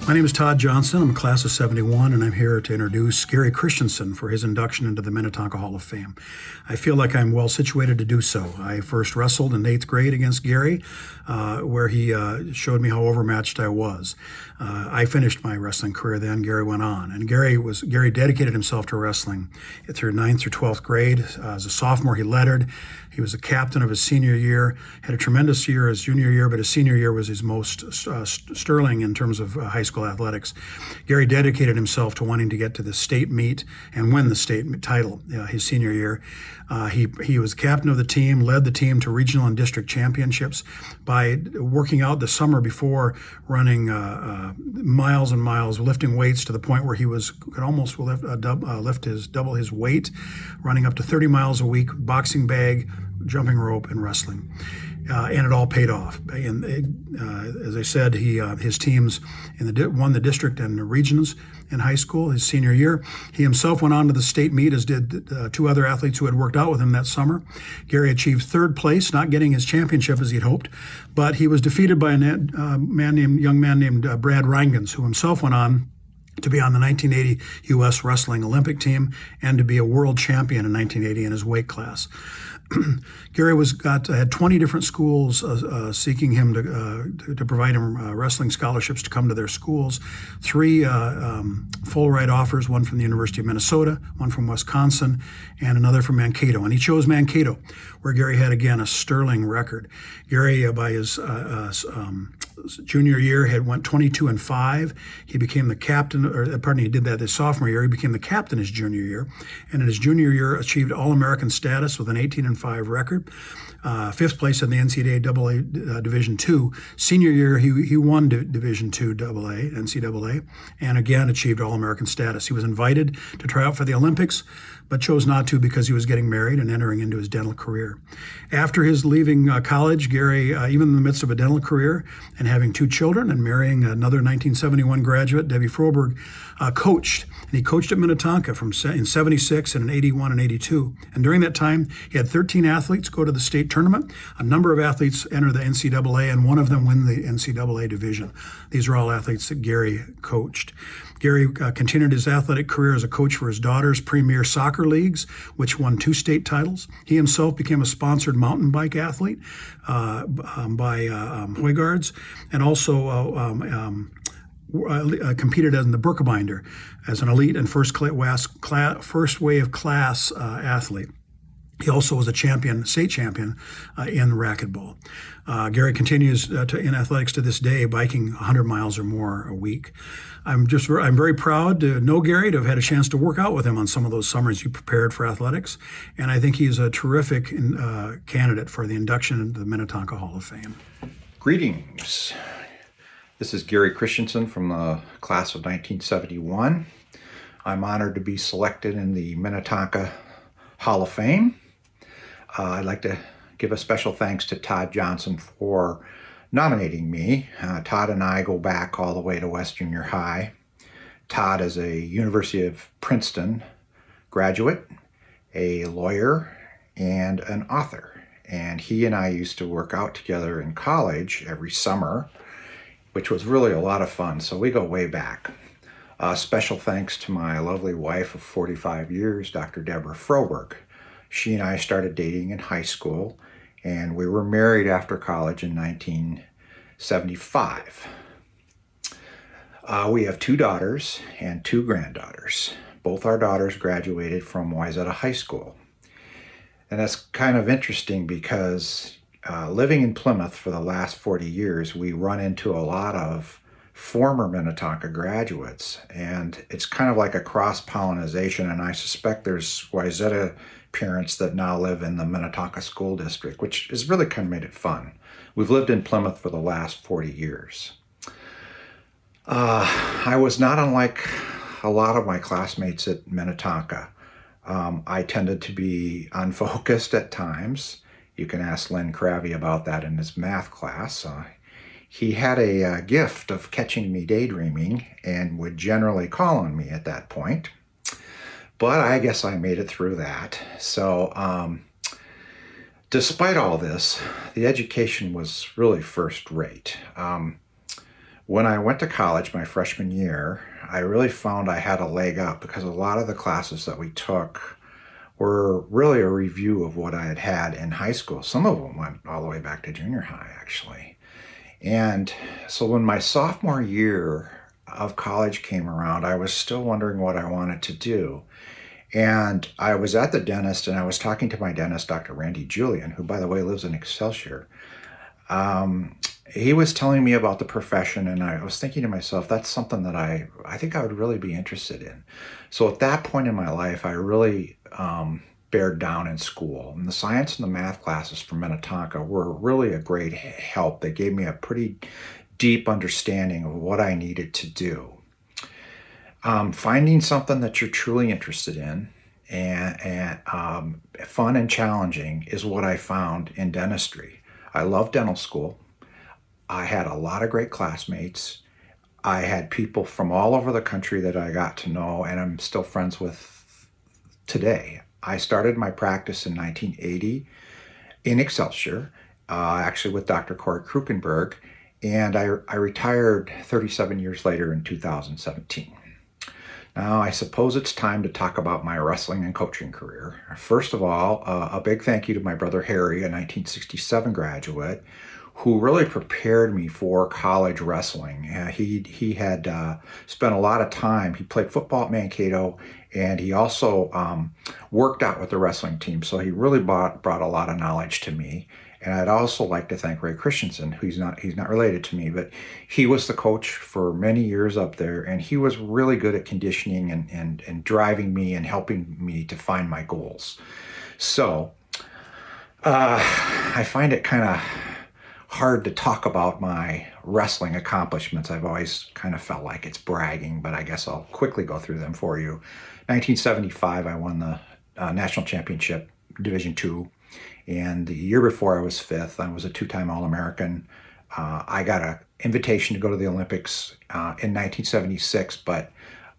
My name is Todd Johnson. I'm a class of 71, and I'm here to introduce Gary Christensen for his induction into the Minnetonka Hall of Fame. I feel like I'm well situated to do so. I first wrestled in 8th grade against Gary, where he showed me how overmatched I was. I finished my wrestling career then. Gary went on. And Gary dedicated himself to wrestling through 9th through 12th grade. As a sophomore, he lettered. He was the captain of his senior year, had a tremendous year his junior year, but his senior year was his most sterling in terms of high school athletics. Gary dedicated himself to wanting to get to the state meet and win the state title his senior year. He was captain of the team, led the team to regional and district championships by working out the summer before, running miles and miles, lifting weights to the point where he could almost double his weight, running up to 30 miles a week, boxing bag, jumping rope, and wrestling. And it all paid off. And as I said, his teams won the district and the regions in high school his senior year. He himself went on to the state meet, as did two other athletes who had worked out with him that summer. Gary achieved 3rd place, not getting his championship as he'd hoped, but he was defeated by a young man named Brad Reingens, who himself went on to be on the 1980 U.S. Wrestling Olympic team and to be a world champion in 1980 in his weight class. Gary had 20 different schools seeking him to provide him wrestling scholarships to come to their schools. 3 full ride offers, one from the University of Minnesota, one from Wisconsin, and another from Mankato. And he chose Mankato, where Gary had, again, a sterling record. Gary, by his junior year, had went 22-5. He became the captain, he did that his sophomore year. He became the captain his junior year, and in his junior year achieved All-American status with an 18-5 record. 5th place in the NCAA Division II. Senior year, he won Division II AA, NCAA, and again achieved All-American status. He was invited to try out for the Olympics, but chose not to because he was getting married and entering into his dental career. After his leaving college, Gary, even in the midst of a dental career and having 2 children and marrying another 1971 graduate, Debbie Froberg, coached. And he coached at Minnetonka in 76 and in 81 and 82. And during that time, he had 13 athletes go to the state tournament. A number of athletes enter the NCAA, and one of them win the NCAA division. These are all athletes that Gary coached. Gary continued his athletic career as a coach for his daughter's premier soccer leagues, which won 2 state titles. He himself became a sponsored mountain bike athlete by Hoygards, and also competed in the Birkebinder as an elite and first wave class athlete. He also was a state champion in racquetball. Gary continues in athletics to this day, biking 100 miles or more a week. I'm very proud to know Gary, to have had a chance to work out with him on some of those summers he prepared for athletics, and I think he's a terrific candidate for the induction into the Minnetonka Hall of Fame. Greetings. This is Gary Christensen from the class of 1971. I'm honored to be selected in the Minnetonka Hall of Fame. I'd like to give a special thanks to Todd Johnson for nominating me. Todd and I go back all the way to West Junior High. Todd is a University of Princeton graduate, a lawyer, and an author. And he and I used to work out together in college every summer, which was really a lot of fun. So we go way back. Special thanks to my lovely wife of 45 years, Dr. Deborah Froberg. She and I started dating in high school, and we were married after college in 1975. We have 2 daughters and 2 granddaughters. Both our daughters graduated from Wayzata High School. And that's kind of interesting because living in Plymouth for the last 40 years, we run into a lot of former Minnetonka graduates, and it's kind of like a cross-pollination, and I suspect there's Wayzata parents that now live in the Minnetonka School District, which has really kind of made it fun. We've lived in Plymouth for the last 40 years. I was not unlike a lot of my classmates at Minnetonka. I tended to be unfocused at times. You can ask Len Cravey about that in his math class. He had a gift of catching me daydreaming and would generally call on me at that point. But I guess I made it through that. So despite all this, the education was really first rate. When I went to college my freshman year, I really found I had a leg up because a lot of the classes that we took were really a review of what I had had in high school. Some of them went all the way back to junior high, actually. And so when my sophomore year of college came around, I was still wondering what I wanted to do. And I was at the dentist and I was talking to my dentist, Dr. Randy Julian, who, by the way, lives in Excelsior. Um, he was telling me about the profession, and I was thinking to myself, that's something that I think I would really be interested in. So at that point in my life, I really bared down in school. And the science and the math classes from Minnetonka were really a great help. They gave me a pretty deep understanding of what I needed to do. Finding something that you're truly interested in and fun and challenging is what I found in dentistry. I love dental school. I had a lot of great classmates. I had people from all over the country that I got to know and I'm still friends with today. I started my practice in 1980 in Excelsior, actually with Dr. Corey Krukenberg, and I retired 37 years later in 2017. Now, I suppose it's time to talk about my wrestling and coaching career. First of all, a big thank you to my brother Harry, a 1967 graduate, who really prepared me for college wrestling. He had spent a lot of time. He played football at Mankato, and he also worked out with the wrestling team. So he really brought a lot of knowledge to me. And I'd also like to thank Ray Christensen, who's he's not related to me, but he was the coach for many years up there, and he was really good at conditioning and driving me and helping me to find my goals. So I find it kind of hard to talk about my wrestling accomplishments. I've always kind of felt like it's bragging, but I guess I'll quickly go through them for you. 1975, I won the national championship, Division II. And the year before I was fifth, I was a two-time All-American. I got an invitation to go to the Olympics in 1976, but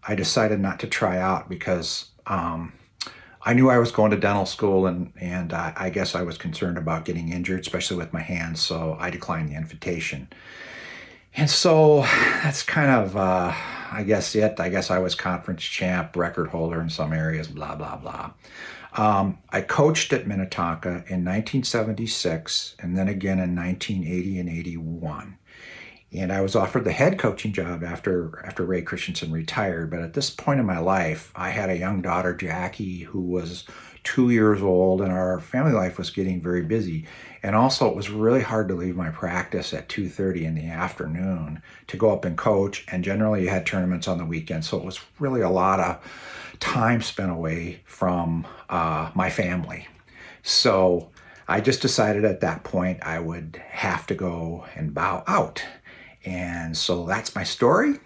I decided not to try out because I knew I was going to dental school, and I guess I was concerned about getting injured, especially with my hands, so I declined the invitation. And so that's kind of, I guess it. I guess I was conference champ, record holder in some areas, blah, blah, blah. I coached at Minnetonka in 1976 and then again in 1980 and 81. And I was offered the head coaching job after Ray Christensen retired. But at this point in my life, I had a young daughter, Jackie, who was 2 years old, and our family life was getting very busy. And also, it was really hard to leave my practice at 2:30 in the afternoon to go up and coach. And generally, you had tournaments on the weekend. So it was really a lot of time spent away from my family. So I just decided at that point I would have to go and bow out. And so that's my story.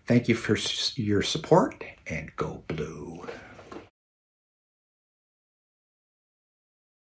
Thank you for your support, and go blue.